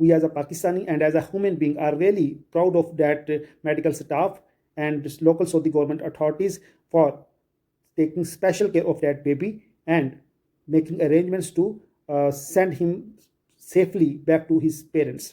We as a Pakistani and as a human being are really proud of that medical staff and local Saudi government authorities for taking special care of that baby and making arrangements to send him safely back to his parents.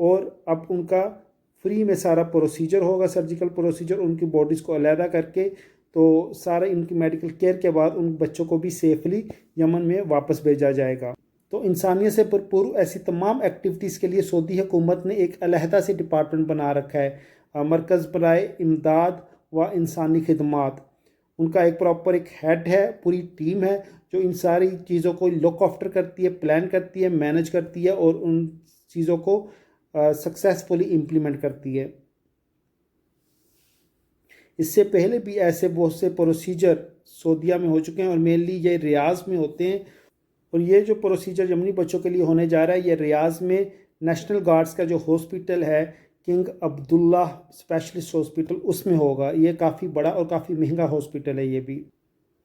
اور اب ان کا free میں سارا procedure ہوگا، surgical procedure, ان کی bodies کو علیحدہ کر کے، تو سارا ان کی میڈیکل کیئر کے بعد ان بچوں کو بھی سیفلی یمن میں واپس بھیجا جائے گا۔ تو انسانیت سے بھرپور ایسی تمام ایکٹیویٹیز کے لیے سعودی حکومت نے ایک علیحدہ سے ڈپارٹمنٹ بنا رکھا ہے، مرکز برائے امداد و انسانی خدمات۔ ان کا ایک پراپر ایک ہیڈ ہے، پوری ٹیم ہے جو ان ساری چیزوں کو لک آفٹر کرتی ہے، پلان کرتی ہے، مینج کرتی ہے اور ان چیزوں کو سکسیسفلی امپلیمنٹ کرتی ہے۔ اس سے پہلے بھی ایسے بہت سے پروسیجر سعودیہ میں ہو چکے ہیں اور مینلی یہ ریاض میں ہوتے ہیں، اور یہ جو پروسیجر یمنی بچوں کے لیے ہونے جا رہا ہے یہ ریاض میں نیشنل گارڈز کا جو ہاسپٹل ہے کنگ عبداللہ اسپیشلسٹ ہاسپٹل، اس میں ہوگا۔ یہ کافی بڑا اور کافی مہنگا ہاسپٹل ہے یہ بھی۔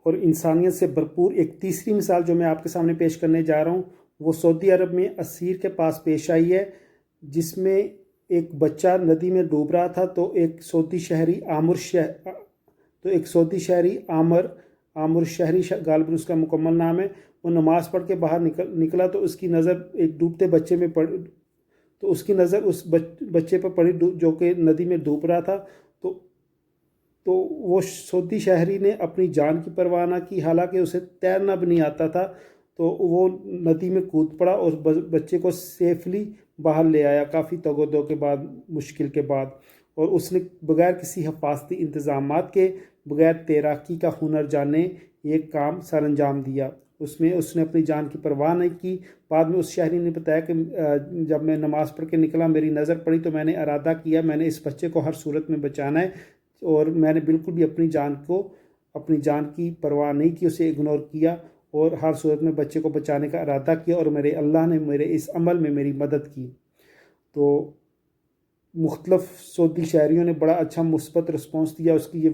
اور انسانیت سے بھرپور ایک تیسری مثال جو میں آپ کے سامنے پیش کرنے جا رہا ہوں وہ سعودی عرب میں اسیر کے پاس پیش آئی ہے، جس میں ایک بچہ ندی میں ڈوب رہا تھا، تو ایک سعودی شہری عامر شہری غالباً اس کا مکمل نام ہے، وہ نماز پڑھ کے باہر نکلا تو اس کی نظر ایک ڈوبتے بچے میں پڑ تو اس کی نظر اس بچے پر پڑی جو کہ ندی میں ڈوب رہا تھا، تو وہ سعودی شہری نے اپنی جان کی پرواہ نہ کی، حالانکہ اسے تیرنا بھی نہیں آتا تھا، تو وہ ندی میں کود پڑا اور بچے کو سیفلی باہر لے آیا کافی تگ و دو کے بعد، مشکل کے بعد، اور اس نے بغیر کسی حفاظتی انتظامات کے، بغیر تیراکی کا ہنر جانے یہ کام سر انجام دیا۔ اس نے اپنی جان کی پرواہ نہیں کی۔ بعد میں اس شہری نے بتایا کہ جب میں نماز پڑھ کے نکلا میری نظر پڑی تو میں نے ارادہ کیا میں نے اس بچے کو ہر صورت میں بچانا ہے، اور میں نے بالکل بھی اپنی جان کی پرواہ نہیں کی، اسے اگنور کیا اور ہر صورت میں بچے کو بچانے کا ارادہ کیا، اور میرے اللہ نے میرے اس عمل میں میری مدد کی۔ تو مختلف سعودی شہریوں نے بڑا اچھا مثبت رسپانس دیا، اس کی یہ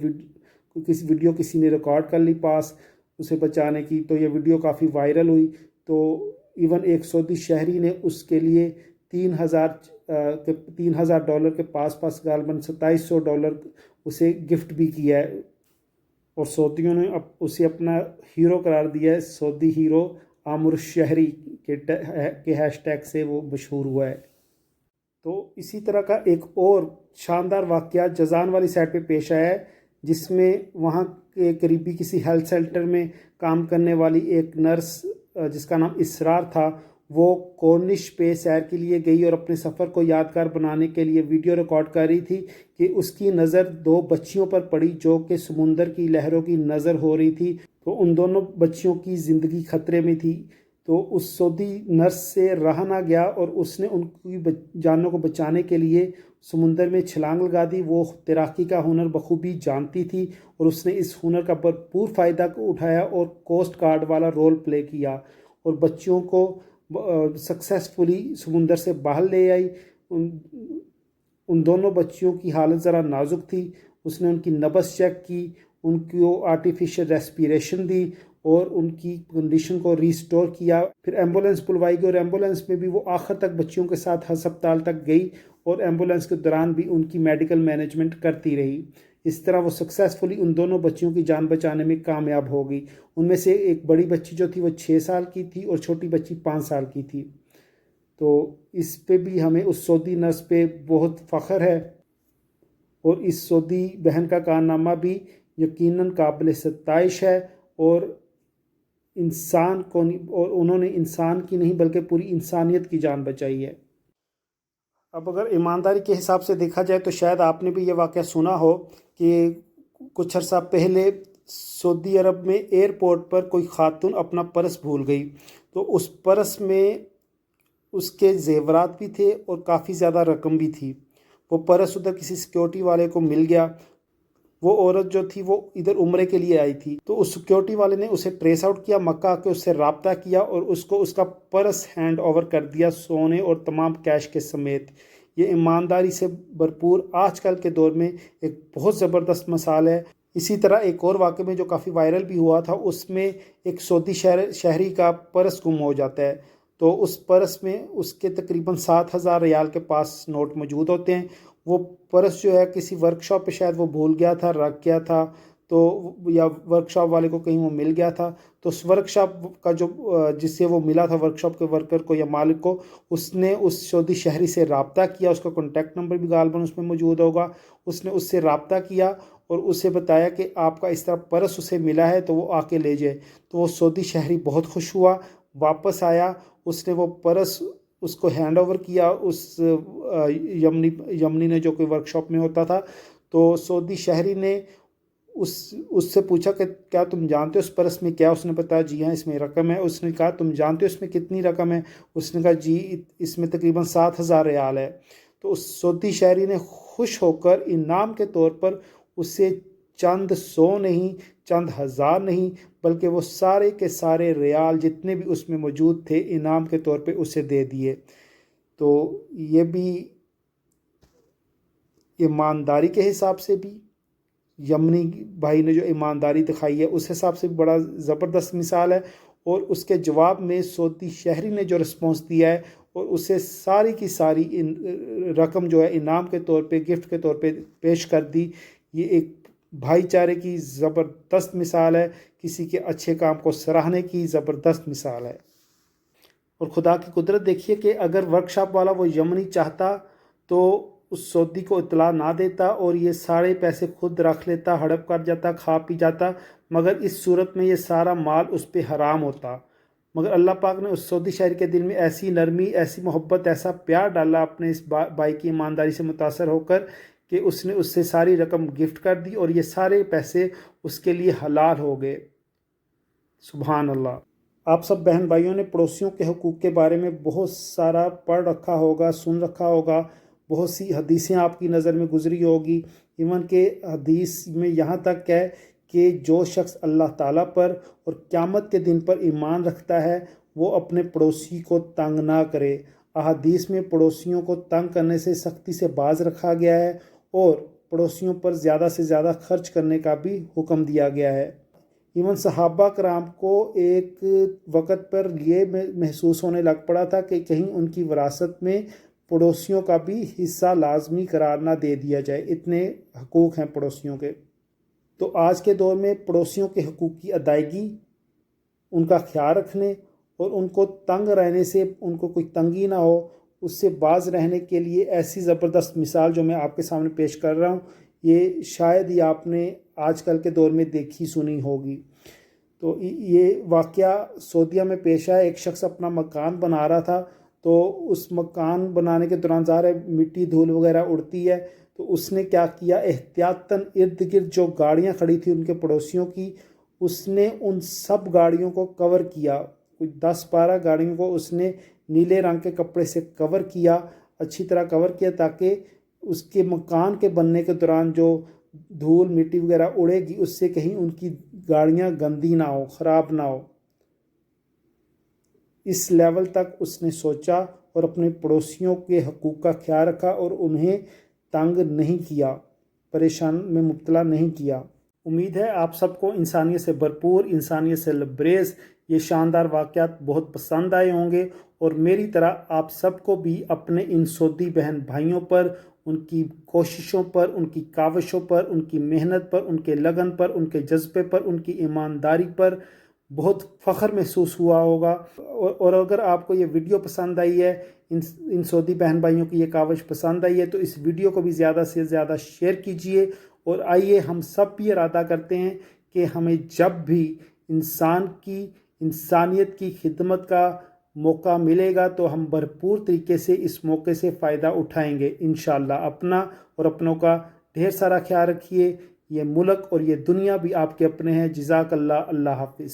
ویڈیو کسی نے ریکارڈ کر لی پاس اسے بچانے کی، تو یہ ویڈیو کافی وائرل ہوئی، تو ایون ایک سعودی شہری نے اس کے لیے $3,000 کے پاس غالباً $2700 اسے گفٹ بھی کیا ہے، اور سعودیوں نے اسے اپنا ہیرو قرار دیا ہے، سعودی ہیرو عامر شہری کے ہیش ٹیگ سے وہ مشہور ہوا ہے۔ تو اسی طرح کا ایک اور شاندار واقعہ جازان والی سائڈ پہ پیش آیا ہے، جس میں وہاں کے قریبی کسی ہیلتھ سینٹر میں کام کرنے والی ایک نرس جس کا نام اسرار تھا، وہ کورنش پہ سیر کے لیے گئی اور اپنے سفر کو یادگار بنانے کے لیے ویڈیو ریکارڈ کر رہی تھی کہ اس کی نظر 2 بچیوں پر پڑی جو کہ سمندر کی لہروں کی نظر ہو رہی تھی، تو ان دونوں بچیوں کی زندگی خطرے میں تھی، تو اس سعودی نرس سے رہا نہ گیا اور اس نے ان کی جانوں کو بچانے کے لیے سمندر میں چھلانگ لگا دی۔ وہ تیراکی کا ہنر بخوبی جانتی تھی اور اس نے اس ہنر کا بھرپور فائدہ اٹھایا اور کوسٹ گارڈ والا رول پلے کیا اور بچیوں کو سکسیسفلی سمندر سے باہر لے آئی۔ ان دونوں بچیوں کی حالت ذرا نازک تھی، اس نے ان کی نبض چیک کی، ان کو آرٹیفیشل ریسپیریشن دی اور ان کی کنڈیشن کو ریسٹور کیا۔ پھر ایمبولینس بلوائی گئی اور ایمبولینس میں بھی وہ آخر تک بچیوں کے ساتھ ہسپتال تک گئی اور ایمبولینس کے دوران بھی ان کی میڈیکل مینجمنٹ کرتی رہی۔ اس طرح وہ سکسیسفلی ان دونوں بچیوں کی جان بچانے میں کامیاب ہو گئی۔ ان میں سے ایک بڑی بچی جو تھی وہ 6 سال کی تھی اور چھوٹی بچی 5 سال کی تھی۔ تو اس پہ بھی ہمیں اس سعودی نرس پہ بہت فخر ہے، اور اس سعودی بہن کا کارنامہ بھی یقیناً قابل ستائش ہے، اور انہوں نے انسان کی نہیں بلکہ پوری انسانیت کی جان بچائی ہے۔ اب اگر ایمانداری کے حساب سے دیکھا جائے تو شاید آپ نے بھی یہ واقعہ سنا ہو کہ کچھ عرصہ پہلے سعودی عرب میں ایئرپورٹ پر کوئی خاتون اپنا پرس بھول گئی، تو اس پرس میں اس کے زیورات بھی تھے اور کافی زیادہ رقم بھی تھی۔ وہ پرس ادھر کسی سیکیورٹی والے کو مل گیا۔ وہ عورت جو تھی وہ ادھر عمرے کے لیے آئی تھی، تو اس سیکیورٹی والے نے اسے ٹریس آؤٹ کیا، مکہ آ کے اس سے رابطہ کیا اور اس کو اس کا پرس ہینڈ اوور کر دیا، سونے اور تمام کیش کے سمیت۔ یہ ایمانداری سے بھرپور آج کل کے دور میں ایک بہت زبردست مثال ہے۔ اسی طرح ایک اور واقعے میں جو کافی وائرل بھی ہوا تھا، اس میں ایک سعودی شہری کا پرس گم ہو جاتا ہے، تو اس پرس میں اس کے تقریباً 7,000 ریال کے پاس نوٹ موجود ہوتے ہیں۔ وہ پرس جو ہے کسی ورک شاپ پہ شاید وہ بھول گیا تھا، رکھ گیا تھا، تو یا ورکشاپ والے کو کہیں وہ مل گیا تھا، تو اس ورکشاپ کا جو جس سے وہ ملا تھا ورکشاپ کے ورکر کو یا مالک کو، اس نے اس سعودی شہری سے رابطہ کیا، اس کا کانٹیکٹ نمبر بھی غالباً اس میں موجود ہوگا، اس نے اس سے رابطہ کیا اور اسے بتایا کہ آپ کا اس طرح پرس اسے ملا ہے تو وہ آ کے لے جائے۔ تو وہ سعودی شہری بہت خوش ہوا، واپس آیا، اس نے وہ پرس اس کو ہینڈ اوور کیا اس یمنی نے جو کہ ورکشاپ میں ہوتا تھا۔ تو سعودی شہری نے اس سے پوچھا کہ کیا تم جانتے ہو اس پرس میں کیا؟ اس نے بتایا جی ہاں اس میں رقم ہے۔ اس نے کہا تم جانتے ہو اس میں کتنی رقم ہے؟ اس نے کہا جی اس میں تقریباً 7,000 ریال ہے۔ تو اس سعودی شہری نے خوش ہو کر انعام کے طور پر اسے چند سو نہیں، چند ہزار نہیں، بلکہ وہ سارے کے سارے ریال جتنے بھی اس میں موجود تھے انعام کے طور پہ اسے دے دیے۔ تو یہ بھی ایمانداری کے حساب سے بھی یمنی بھائی نے جو ایمانداری دکھائی ہے اس حساب سے بھی بڑا زبردست مثال ہے، اور اس کے جواب میں سعودی شہری نے جو رسپانس دیا ہے اور اسے ساری کی ساری رقم جو ہے انعام کے طور پہ، گفٹ کے طور پہ پیش کر دی، یہ ایک بھائی چارے کی زبردست مثال ہے، کسی کے اچھے کام کو سراہنے کی زبردست مثال ہے۔ اور خدا کی قدرت دیکھیے کہ اگر ورکشاپ والا وہ یمنی چاہتا تو اس سعودی کو اطلاع نہ دیتا اور یہ سارے پیسے خود رکھ لیتا، ہڑپ کر جاتا، کھا پی جاتا، مگر اس صورت میں یہ سارا مال اس پہ حرام ہوتا۔ مگر اللہ پاک نے اس سعودی شہری کے دل میں ایسی نرمی، ایسی محبت، ایسا پیار ڈالا اپنے اس بھائی کی ایمانداری سے متاثر ہو کر کہ اس نے اس سے ساری رقم گفٹ کر دی اور یہ سارے پیسے اس کے لیے حلال ہو گئے۔ سبحان اللہ۔ آپ سب بہن بھائیوں نے پڑوسیوں کے حقوق کے بارے میں بہت سارا پڑھ رکھا ہوگا، سن رکھا ہوگا، بہت سی حدیثیں آپ کی نظر میں گزری ہوگی، ایون کہ حدیث میں یہاں تک ہے کہ جو شخص اللہ تعالیٰ پر اور قیامت کے دن پر ایمان رکھتا ہے وہ اپنے پڑوسی کو تنگ نہ کرے۔ احادیث میں پڑوسیوں کو تنگ کرنے سے سختی سے باز رکھا گیا ہے اور پڑوسیوں پر زیادہ سے زیادہ خرچ کرنے کا بھی حکم دیا گیا ہے۔ ایون صحابہ کرام کو ایک وقت پر یہ محسوس ہونے لگ پڑا تھا کہ کہیں ان کی وراثت میں پڑوسیوں کا بھی حصہ لازمی قرار نہ دے دیا جائے، اتنے حقوق ہیں پڑوسیوں کے۔ تو آج کے دور میں پڑوسیوں کے حقوق کی ادائیگی، ان کا خیال رکھنے اور ان کو تنگ رہنے سے، ان کو کوئی تنگی نہ ہو، اس سے باز رہنے کے لیے ایسی زبردست مثال جو میں آپ کے سامنے پیش کر رہا ہوں، یہ شاید ہی آپ نے آج کل کے دور میں دیکھی سنی ہوگی۔ تو یہ واقعہ سعودیہ میں پیش آیا۔ ایک شخص اپنا مکان بنا رہا تھا، تو اس مکان بنانے کے دوران ظاہر ہے مٹی دھول وغیرہ اڑتی ہے، تو اس نے کیا کیا، احتیاطاً ارد گرد جو گاڑیاں کھڑی تھیں ان کے پڑوسیوں کی، اس نے ان سب گاڑیوں کو کور کیا، کوئی 10-12 گاڑیوں کو اس نے نیلے رنگ کے کپڑے سے کور کیا، اچھی طرح کور کیا، تاکہ اس کے مکان کے بننے کے دوران جو دھول مٹی وغیرہ اڑے گی اس سے کہیں ان کی گاڑیاں گندی نہ ہو، خراب نہ ہو۔ اس لیول تک اس نے سوچا اور اپنے پڑوسیوں کے حقوق کا خیال رکھا اور انہیں تنگ نہیں کیا، پریشان میں مبتلا نہیں کیا۔ امید ہے آپ سب کو انسانیت سے بھرپور، انسانیت سے لبریز یہ شاندار واقعات بہت پسند آئے ہوں گے، اور میری طرح آپ سب کو بھی اپنے ان سعودی بہن بھائیوں پر، ان کی کوششوں پر، ان کی کاوشوں پر، ان کی محنت پر، ان کے لگن پر، ان کے جذبے پر، ان کی ایمانداری پر بہت فخر محسوس ہوا ہوگا۔ اور اگر آپ کو یہ ویڈیو پسند آئی ہے، ان سعودی بہن بھائیوں کی یہ کاوش پسند آئی ہے، تو اس ویڈیو کو بھی زیادہ سے زیادہ شیئر کیجئے، اور آئیے ہم سب بھی ارادہ کرتے ہیں کہ ہمیں جب بھی انسانیت کی خدمت کا موقع ملے گا تو ہم بھرپور طریقے سے اس موقع سے فائدہ اٹھائیں گے انشاءاللہ۔ اپنا اور اپنوں کا ڈھیر سارا خیال رکھیے۔ یہ ملک اور یہ دنیا بھی آپ کے اپنے ہیں۔ جزاک اللہ۔ اللہ حافظ۔